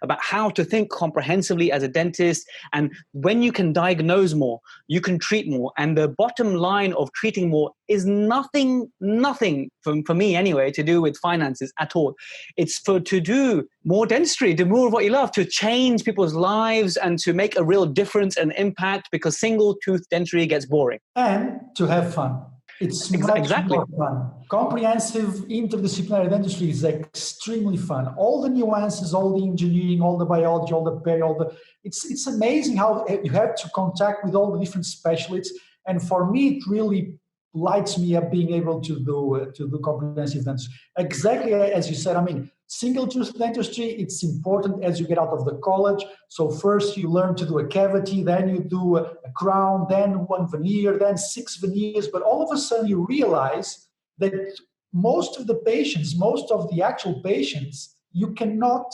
about how to think comprehensively as a dentist. And when you can diagnose more, you can treat more. And the bottom line of treating more is nothing for me anyway, to do with finances at all. It's to do more dentistry, do more of what you love, to change people's lives and to make a real difference and impact, because single tooth dentistry gets boring. And to have fun. It's much more fun. Comprehensive interdisciplinary dentistry is extremely fun. All the nuances, all the engineering, all the biology, all the peri, it's amazing how you have to contact with all the different specialists. And for me, it really lights me up being able to do comprehensive dentistry. Exactly as you said, I mean, single tooth dentistry, it's important as you get out of the college. So first you learn to do a cavity, then you do a crown, then one veneer, then 6 veneers. But all of a sudden you realize that most of the actual patients, you cannot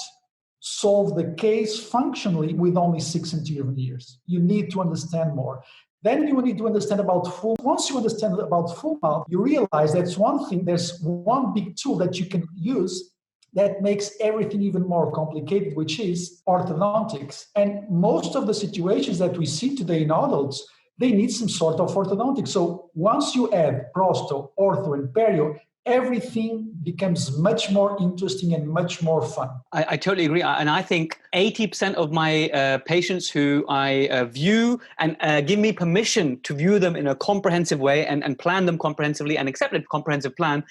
solve the case functionally with only 6 anterior veneers. You need to understand more. Then you need to understand about full. Once you understand about full mouth, you realize that's one thing. There's one big tool that you can use that makes everything even more complicated, which is orthodontics. And most of the situations that we see today in adults, they need some sort of orthodontics. So once you add prosto, ortho, and perio, everything becomes much more interesting and much more fun. I totally agree. And I think 80% of my patients who I view and give me permission to view them in a comprehensive way and plan them comprehensively and accept a comprehensive plan,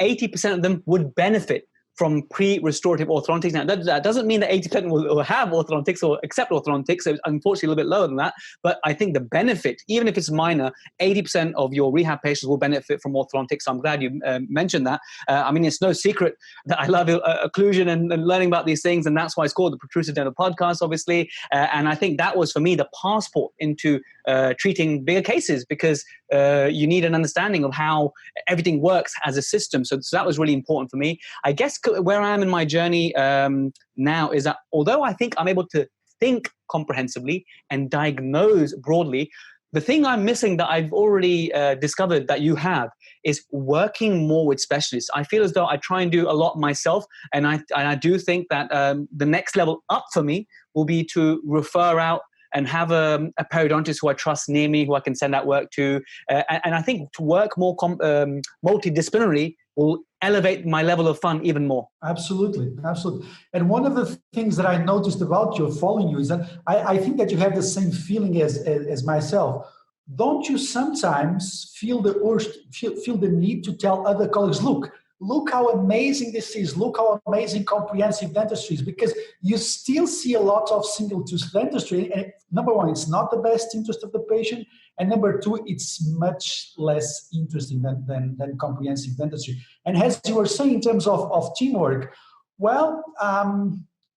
80% of them would benefit from pre-restorative orthodontics. Now, that doesn't mean that 80% will have orthodontics or accept orthodontics. So it's unfortunately a little bit lower than that. But I think the benefit, even if it's minor, 80% of your rehab patients will benefit from orthodontics. So I'm glad you mentioned that. I mean, it's no secret that I love occlusion and learning about these things. And that's why it's called the Protrusive Dental Podcast, obviously. And I think that was, for me, the passport into treating bigger cases, because you need an understanding of how everything works as a system. So that was really important for me. I guess where I am in my journey now is that although I think I'm able to think comprehensively and diagnose broadly, the thing I'm missing that I've already discovered that you have is working more with specialists. I feel as though I try and do a lot myself, and I do think that the next level up for me will be to refer out and have a periodontist who I trust near me, who I can send that work to. And I think to work more multidisciplinarily will elevate my level of fun even more. Absolutely. And one of the things that I noticed about you following you is that I think that you have the same feeling as myself. Don't you sometimes feel the urge, feel the need to tell other colleagues, look how amazing this is. Look how amazing comprehensive dentistry is, because you still see a lot of single tooth dentistry. And number one, it's not the best interest of the patient. And number two, it's much less interesting than comprehensive dentistry. And as you were saying, in terms of teamwork, well,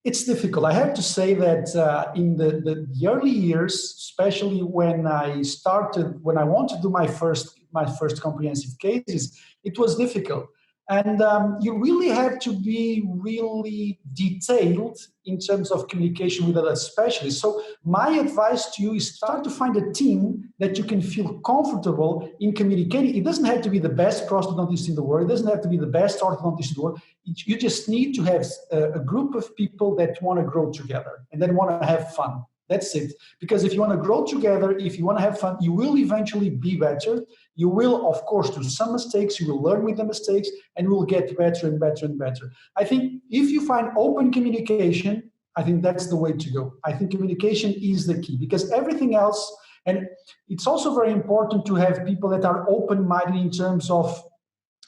it's difficult. I have to say that in the early years, especially when I wanted to do my first comprehensive cases, it was difficult. And you really have to be really detailed in terms of communication with other specialists. So my advice to you is start to find a team that you can feel comfortable in communicating. It doesn't have to be the best prosthodontist in the world. It doesn't have to be the best orthodontist in the world. You just need to have a group of people that want to grow together and then want to have fun. That's it. Because if you want to grow together, if you want to have fun, you will eventually be better. You will, of course, do some mistakes. You will learn with the mistakes, and you will get better and better and better. I think if you find open communication, I think that's the way to go. I think communication is the key, because everything else, and it's also very important to have people that are open-minded in terms of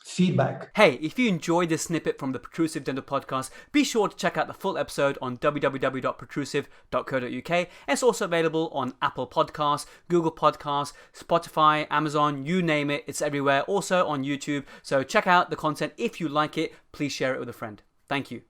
feedback. Hey, if you enjoyed this snippet from the Protrusive Dental Podcast, be sure to check out the full episode on www.protrusive.co.uk. It's also available on Apple Podcasts, Google Podcasts, Spotify, Amazon, you name it. It's everywhere. Also on YouTube. So check out the content. If you like it, please share it with a friend. Thank you.